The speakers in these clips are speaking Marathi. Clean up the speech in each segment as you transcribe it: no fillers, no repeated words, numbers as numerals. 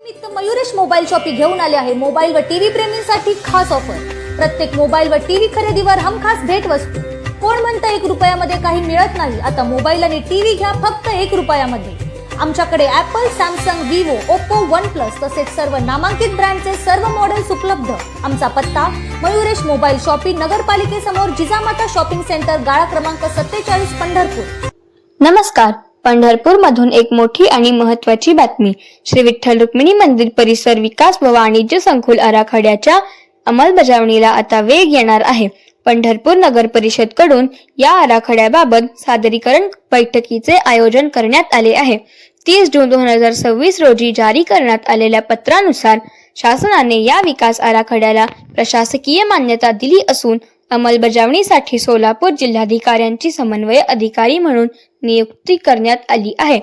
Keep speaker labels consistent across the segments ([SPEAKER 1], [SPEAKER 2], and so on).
[SPEAKER 1] निमित्त मयुरेश मोबाईल शॉपिंग घेऊन आले आहे। मोबाईल व टीव्ही प्रेमींसाठी खास ऑफर। प्रत्येक मोबाईल व टीव्ही खरेदीवर हमखास भेट वस्तू। कोण म्हणतं 1 रुपयामध्ये काही मिळत नाही? आता मोबाईल आणि टीव्ही घ्या फक्त 1 रुपयामध्ये। आमच्याकडे Apple, Samsung, Vivo, Oppo, OnePlus तसेच सर्व नामांकित ब्रँडचे सर्व मॉडेल्स उपलब्ध। आमचा पत्ता मयुरेश मोबाईल शॉपिंग, नगरपालिकेसमोर, जिजामाता शॉपिंग सेंटर, गाळा क्रमांक 47, पंढरपूर।
[SPEAKER 2] नमस्कार। पंढरपूर मधून एक मोठी आणि महत्त्वाची बातमी। श्री विठ्ठल रुक्मिणी मंदिर परिसर विकास व वाणिज्य संकुल आराखड्याच्या अंमलबजावणीला आता वेग येणार आहे। पंढरपूर नगर परिषद कडून या आराखड्याबाबत सादरीकरण बैठकीचे आयोजन करण्यात आले आहे। 30 जून 2026 रोजी जारी करण्यात आलेल्या पत्रानुसार शासनाने या विकास आराखड्याला प्रशासकीय मान्यता दिली असून अंमलबजावणीसाठी सोलापूर जिल्हाधिकाऱ्यांची समन्वय अधिकारी म्हणून नियुक्ती करण्यात आली आहे।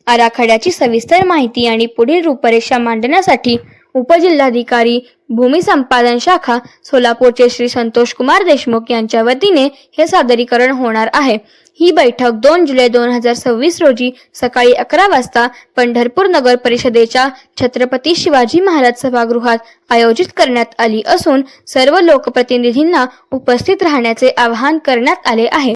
[SPEAKER 2] आराखड्याची सविस्तर माहिती आणि पुढील रूपरेषा मांडण्यासाठी उपजिल्हाधिकारी भूमी संपादन शाखा सोलापूरचे श्री संतोष कुमार देशमुख यांच्या वतीने हे सादरीकरण होणार आहे। ही बैठक 2 जुलै 2026 रोजी सकाळी 11 वाजता पंढरपूर नगर परिषदेच्या छत्रपती शिवाजी महाराज सभागृहात आयोजित करण्यात आली असून सर्व लोकप्रतिनिधींना उपस्थित राहण्याचे आवाहन करण्यात आले आहे।